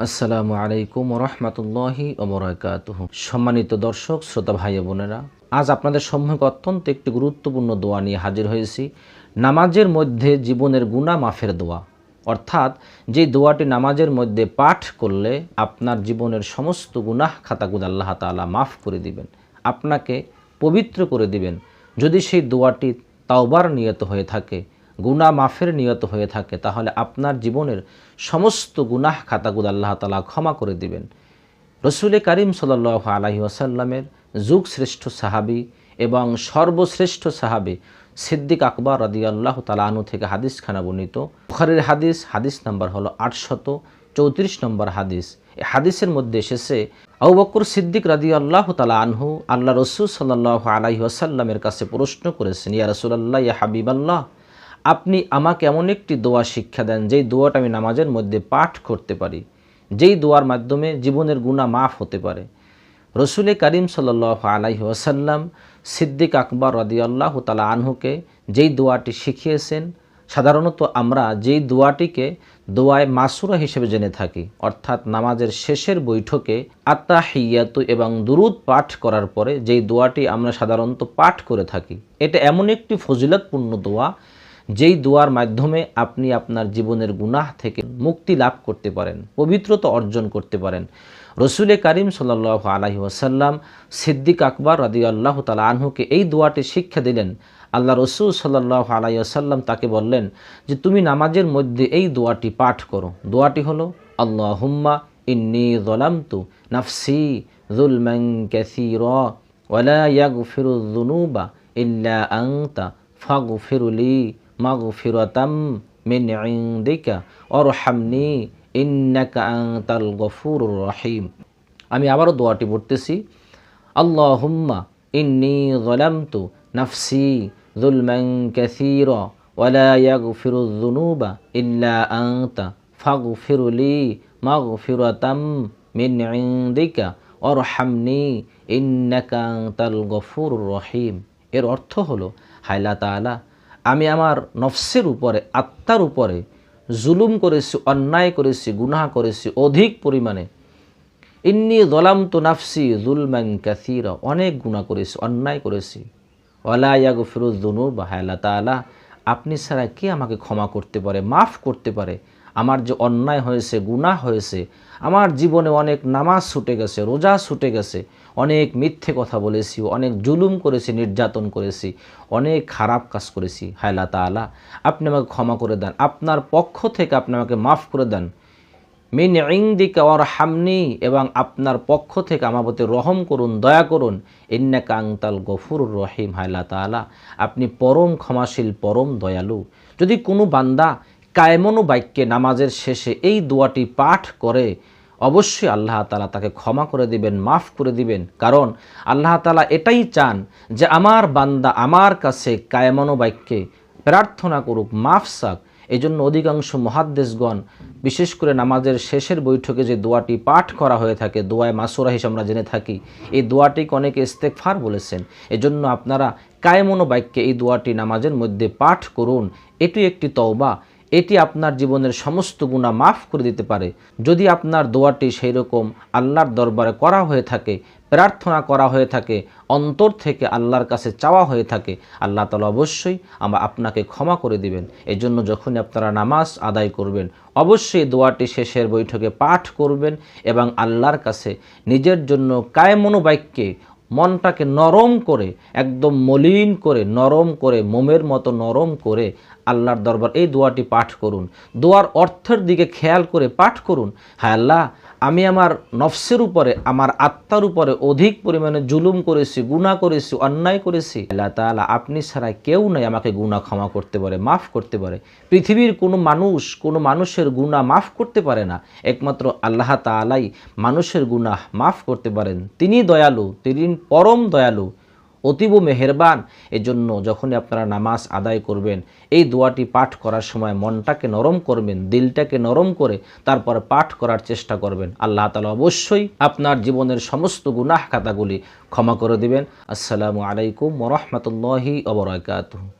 আসসালামু আলাইকুম রহমতুল্লাহি ওবরাকাতুহু। সম্মানিত দর্শক শ্রোতা ভাই বোনেরা, আজ আপনাদের সম্মুখে অত্যন্ত একটি গুরুত্বপূর্ণ দোয়া নিয়ে হাজির হয়েছি। নামাজের মধ্যে জীবনের গুনাহ মাফের দোয়া, অর্থাৎ যে দোয়াটি নামাজের মধ্যে পাঠ করলে আপনার জীবনের সমস্ত গুনাহ খাতাগুলো আল্লাহ তাআলা মাফ করে দিবেন, আপনাকে পবিত্র করে দিবেন। যদি সেই দোয়াটি তাওবার নিয়ত হয়ে থাকে, গুনাহ মাফের নিয়ত হয়ে থাকে, তাহলে আপনার জীবনের সমস্ত গুনাহ খাতাগুলো আল্লাহ তাআলা ক্ষমা করে দিবেন। রসুল করিম সাল্লাল্লাহু আলাইহি ওয়াসাল্লামের যুগ শ্রেষ্ঠ সাহাবী এবং সর্বশ্রেষ্ঠ সাহাবী সিদ্দিক আকবর রাদিয়াল্লাহু তাআলা আনহু থেকে হাদিসখানা বর্ণিত। বুখারীর হাদিস নাম্বার হলো 834 নম্বর হাদিস। এই হাদিসের মধ্যে এসেছে, আবু বকর সিদ্দিক রাদিয়াল্লাহু তাআলা আনহু আল্লাহ রসুল সাল্লাল্লাহু আলাইহি ওয়াসাল্লামের কাছে প্রশ্ন করেছেন, ইয়া রাসূলুল্লাহ, ইয়া হাবিবাল্লাহ, আপনি আমাকে এমন একটি দোয়া শিক্ষা দেন যেই দোয়াটা আমি নামাজের মধ্যে পাঠ করতে পারি, যেই দোয়ার মাধ্যমে জীবনের গুনাহ মাফ হতে পারে। রসুল করিম সাল্লাল্লাহু আলাইহি ওয়াসাল্লাম সিদ্দিক আকবর রাদিয়াল্লাহু তাআলা আনহুকে যেই দোয়াটি শিখিয়েছেন, সাধারণত আমরা যেই দোয়াটিকে দোয়ায়ে মাসুরা হিসেবে জেনে থাকি, অর্থাৎ নামাজের শেষের বৈঠকে আত্তাহিয়াতু এবং দুরুদ পাঠ করার পরে যেই দোয়াটি আমরা সাধারণত পাঠ করে থাকি, এটা এমন একটি ফজিলতপূর্ণ দোয়া যেই দোয়ার মাধ্যমে আপনি আপনার জীবনের গুনাহ থেকে মুক্তি লাভ করতে পারেন, পবিত্রতা অর্জন করতে পারেন। রসুল করিম সাল্লাল্লাহু আলাইহি ওয়াসাল্লাম সিদ্দিক আকবর রাদিয়াল্লাহু তাআলা আনহুকে এই দোয়াটি শিক্ষা দিলেন। আল্লাহ রসুল সাল্লাল্লাহু আলাইহি ওয়াসাল্লাম তাকে বললেন যে তুমি নামাজের মধ্যে এই দোয়াটি পাঠ করো। দোয়াটি হলো, আল্লাহুম্মা ইন্নী যালামতু নাফসি যুলমান কাসীরা ওয়া লা ইয়াগফিরুয যুনুবা ইল্লা আনতা ফাগফিরলি মাগফিরাতাম মিন ইনদিকা ওয়ারহামনি ইন্নাকা আনতাল গফুরুর রহিম। আমি আবারও দোয়াটি পড়তেছি, আল্লাহুম্মা ইন্নী যালামতু নাফসি যুলমান কাসীরা ওয়া লা ইয়াগফিরুয যুনুবা ইল্লা আনতা ফাগফিরলি মাগফিরাতাম মিন ইনদিকা ওয়ারহামনি ইন্নাকা আনতাল গফুরুর রহিম। এর অর্থ হলো, হায় আল্লাহ তাআলা, আমি আমার নফসের উপরে, আত্মার উপরে জুলুম করেছি, অন্যায় করেছি, গুনাহ করেছি অধিক পরিমাণে। ইন্নী যালামতু নাফসি যুলমান কাসীরা, অনেক গুনাহ করেছি, অন্যায় করেছি। ওয়ালা ইয়াগফিরুয যুনুবা, হায় আল্লাহ তাআলা, আপনি ছাড়া কে আমাকে ক্ষমা করতে পারে, মাফ করতে পারে? আমার যে অন্যায় হয়েছে, গুনাহ হয়েছে, আমার জীবনে অনেক নামাজ ছুটে গেছে, রোজা ছুটে গেছে, অনেক মিথ্যে কথা বলেছি, অনেক জুলুম করেছি, নির্যাতন করেছি, অনেক খারাপ কাজ করেছি। হায় আল্লাহ তাআলা, আপনি আমাকে ক্ষমা করে দেন, আপনার পক্ষ থেকে আপনি আমাকে মাফ করে দেন। মিন ইনদিকা ওয়ারহামনি, এবং আপনার পক্ষ থেকে আমার প্রতি রহম করুন, দয়া করুন। ইন্নাকা আনতাল গফুরুর রহিম, হায় আল্লাহ তাআলা, আপনি পরম ক্ষমাশীল, পরম দয়ালু। যদি কোনো বান্দা কায়মনো বাক্যে নামাজের শেষে এই দোয়াটি পাঠ করে, অবশ্যই আল্লাহ তাআলা তাকে ক্ষমা করে দিবেন, মাফ করে দিবেন। কারণ আল্লাহ তাআলা এটাই চান যে আমার বান্দা আমার কাছে কায়মনো বাক্যে প্রার্থনা করুক, মাফ চাক। এই জন্য অধিকাংশ মুহাদ্দিসগণ, বিশেষ করে নামাজের শেষের বৈঠকে যে দোয়াটি পাঠ করা হয়ে থাকে, দোয়ায়ে মাসুরা হিসেবে আমরা জেনে থাকি, এই দোয়াটিকে অনেকে ইস্তেগফার বলেছেন। এজন্য আপনারা কায়মনো বাক্যে এই দোয়াটি নামাজের মধ্যে পাঠ করুন। এটি একটি তওবা, এটি আপনার জীবনের সমস্ত গুনাহ মাফ করে দিতে পারে। যদি আপনার দোয়াটি সেই রকম আল্লাহর দরবারে করা হয়ে থাকে, প্রার্থনা করা হয়ে থাকে, অন্তর থেকে আল্লাহর কাছে চাওয়া হয়ে থাকে, আল্লাহ তাআলা অবশ্যই আপনাকে ক্ষমা করে দিবেন। এই জন্য যখনই আপনারা নামাজ আদায় করবেন, অবশ্যই দোয়াটি শেষের বৈঠকে পাঠ করবেন এবং আল্লাহর কাছে নিজের জন্য কায়মনো বাক্যে মনটাকে নরম করে, একদম মলিন করে, নরম করে, মোমের মতো নরম করে আল্লাহর দরবার এই দোয়াটি পাঠ করুন। দোয়ার অর্থের দিকে খেয়াল করে পাঠ করুন। হায় আল্লাহ, আমি আমার নফসের উপরে, আমার আত্মার উপরে অধিক পরিমাণে জুলুম করেছি, গুনাহ করেছি, অন্যায় করেছি। আল্লাহ তাআলা, আপনি ছাড়া কেউ নাই আমাকে গুনাহ ক্ষমা করতে পারে, মাফ করতে পারে। পৃথিবীর কোনো মানুষের গুনাহ মাফ করতে পারে না। একমাত্র আল্লাহ তাআলাই মানুষের গুনাহ মাফ করতে পারেন। তিনি দয়ালু, তিনি পরম দয়ালু, অতীব মেহেরবান। এজন্য যখনই আপনারা নামাজ আদায় করবেন, এই দোয়াটি পাঠ করার সময় মনটাকে নরম করবেন, দিলটাকে নরম করে তারপর পাঠ করার চেষ্টা করবেন। আল্লাহ তাআলা অবশ্যই আপনার জীবনের সমস্ত গুনাহ খাতাগুলি ক্ষমা করে দিবেন। আসসালামু আলাইকুম ওয়া রাহমাতুল্লাহি ওয়া বারাকাতুহু।